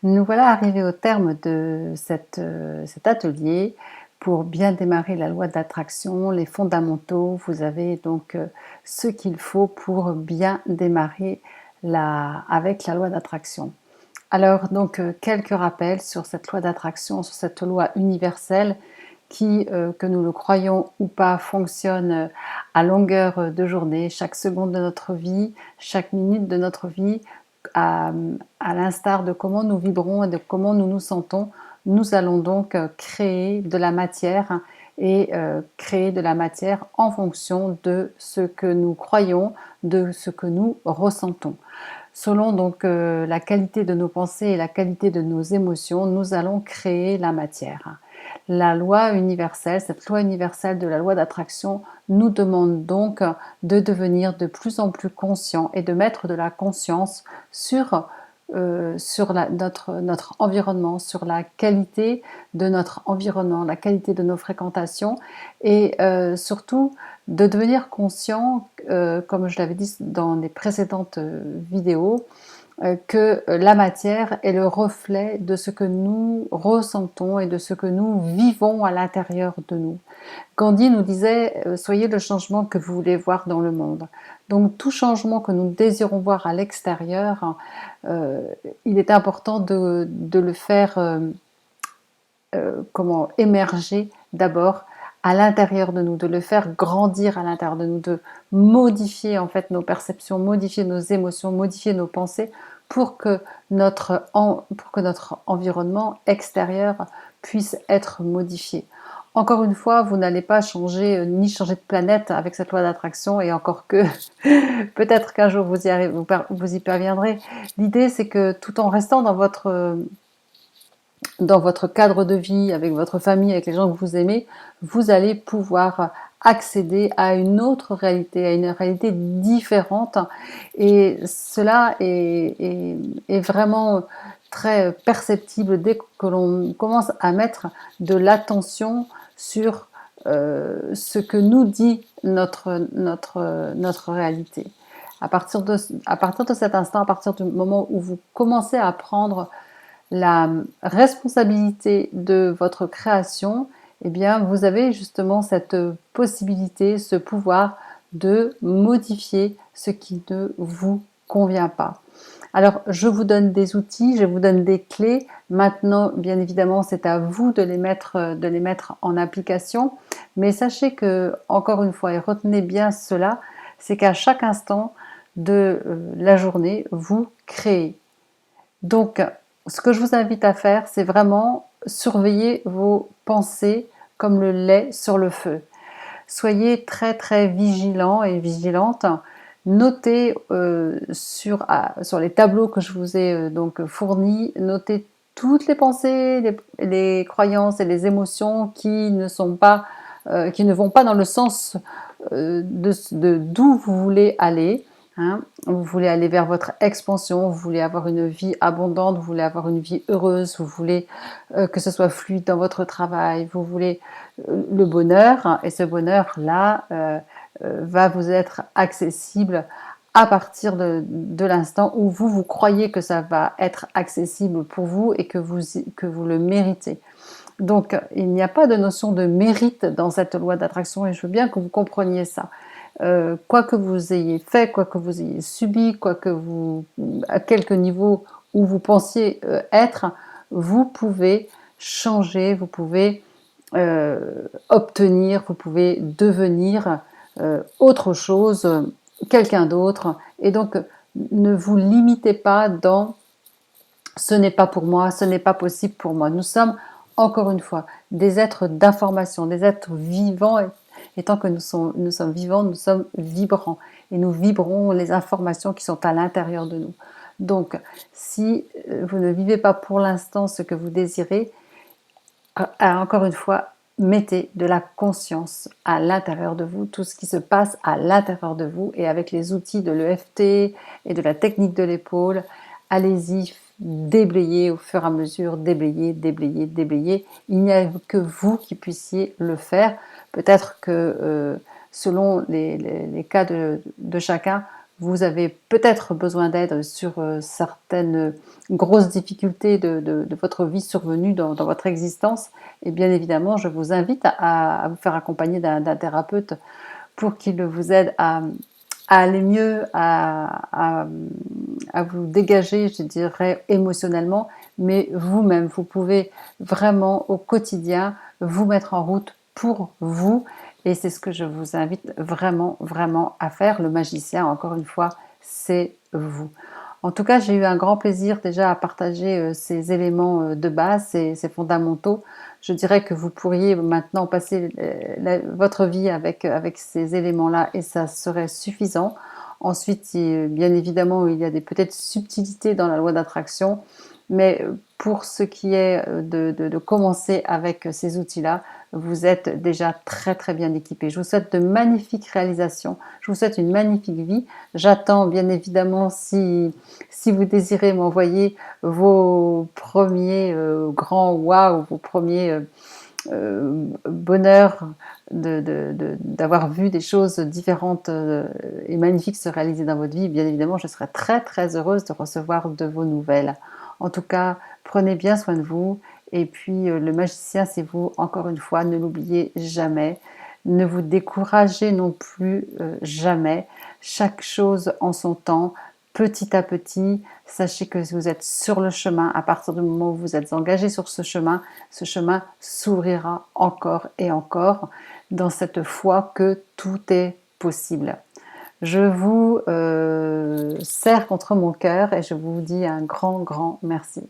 Nous voilà arrivés au terme de cet atelier. Pour bien démarrer la loi d'attraction, les fondamentaux, vous avez donc ce qu'il faut pour bien démarrer avec la loi d'attraction. Alors donc quelques rappels sur cette loi d'attraction, sur cette loi universelle qui, que nous le croyons ou pas, fonctionne à longueur de journée, chaque seconde de notre vie, chaque minute de notre vie, à, à l'instar de comment nous vibrons et de comment nous nous sentons. Nous allons donc créer de la matière et créer de la matière en fonction de ce que nous croyons, de ce que nous ressentons. Selon donc la qualité de nos pensées et la qualité de nos émotions, nous allons créer la matière. La loi universelle, cette loi universelle de la loi d'attraction, nous demande donc de devenir de plus en plus conscients et de mettre de la conscience sur notre environnement, sur la qualité de notre environnement, la qualité de nos fréquentations et surtout de devenir conscient, comme je l'avais dit dans les précédentes vidéos, que la matière est le reflet de ce que nous ressentons et de ce que nous vivons à l'intérieur de nous. Gandhi nous disait soyez le changement que vous voulez voir dans le monde. Donc tout changement que nous désirons voir à l'extérieur, il est important de le faire émerger d'abord à l'intérieur de nous, de le faire grandir à l'intérieur de nous, de modifier en fait nos perceptions, modifier nos émotions, modifier nos pensées pour que notre environnement extérieur puisse être modifié. Encore une fois, vous n'allez pas changer ni changer de planète avec cette loi d'attraction, et encore que peut-être qu'un jour vous y parviendrez. L'idée, c'est que tout en restant dans votre cadre de vie, avec votre famille, avec les gens que vous aimez, vous allez pouvoir accéder à une autre réalité, à une réalité différente. Et cela est vraiment très perceptible dès que l'on commence à mettre de l'attention sur ce que nous dit notre réalité. À partir de cet instant, à partir du moment où vous commencez à prendre la responsabilité de votre création, eh bien, vous avez justement cette possibilité, ce pouvoir de modifier ce qui ne vous convient pas. Alors, je vous donne des outils, je vous donne des clés. Maintenant, bien évidemment, c'est à vous de les mettre en application. Mais sachez que, encore une fois, et retenez bien cela, c'est qu'à chaque instant de la journée, vous créez. Donc, ce que je vous invite à faire, c'est vraiment surveiller vos pensées comme le lait sur le feu. Soyez très très vigilants et vigilantes. Notez sur les tableaux que je vous ai donc fournis, notez toutes les pensées, les croyances et les émotions qui qui ne vont pas dans le sens d'où vous voulez aller. Hein. Vous voulez aller vers votre expansion, vous voulez avoir une vie abondante, vous voulez avoir une vie heureuse, vous voulez que ce soit fluide dans votre travail, vous voulez le bonheur, hein, et ce bonheur-là va vous être accessible à partir de l'instant où vous croyez que ça va être accessible pour vous et que vous le méritez. Donc, il n'y a pas de notion de mérite dans cette loi d'attraction et je veux bien que vous compreniez ça. Quoi que vous ayez fait, quoi que vous ayez subi, à quelque niveau où vous pensiez être, vous pouvez changer, vous pouvez obtenir, vous pouvez devenir autre chose, quelqu'un d'autre. Et donc, ne vous limitez pas dans ce n'est pas pour moi, ce n'est pas possible pour moi. Nous sommes, encore une fois, des êtres d'information, des êtres vivants. Et tant que nous sommes vivants, nous sommes vibrants. Et nous vibrons les informations qui sont à l'intérieur de nous. Donc, si vous ne vivez pas pour l'instant ce que vous désirez, encore une fois, mettez de la conscience à l'intérieur de vous, tout ce qui se passe à l'intérieur de vous, et avec les outils de l'EFT et de la technique de l'épaule, allez-y, déblayez au fur et à mesure, déblayez, déblayez, déblayez. Il n'y a que vous qui puissiez le faire. Peut-être que selon les cas de chacun, vous avez peut-être besoin d'aide sur certaines grosses difficultés de votre vie survenues dans votre existence, et bien évidemment, je vous invite à vous faire accompagner d'un thérapeute pour qu'il vous aide à aller mieux, à vous dégager, je dirais, émotionnellement, mais vous-même, vous pouvez vraiment au quotidien vous mettre en route pour vous, et c'est ce que je vous invite vraiment, vraiment à faire. Le magicien, encore une fois, c'est vous. En tout cas, j'ai eu un grand plaisir déjà à partager ces éléments de base, ces fondamentaux. Je dirais que vous pourriez maintenant passer votre vie avec ces éléments-là et ça serait suffisant. Ensuite, bien évidemment, il y a peut-être subtilités dans la loi d'attraction, mais pour ce qui est de commencer avec ces outils-là, vous êtes déjà très très bien équipé. Je vous souhaite de magnifiques réalisations, je vous souhaite une magnifique vie. J'attends bien évidemment si vous désirez m'envoyer vos premiers grands waouh, vos premiers bonheurs d'avoir vu des choses différentes et magnifiques se réaliser dans votre vie. Bien évidemment, je serai très très heureuse de recevoir de vos nouvelles. En tout cas, prenez bien soin de vous. Et puis, le magicien, c'est vous. Encore une fois, ne l'oubliez jamais. Ne vous découragez non plus jamais. Chaque chose en son temps, petit à petit. Sachez que vous êtes sur le chemin. À partir du moment où vous êtes engagé sur ce chemin s'ouvrira encore et encore dans cette foi que tout est possible. Je vous serre contre mon cœur et je vous dis un grand, grand merci.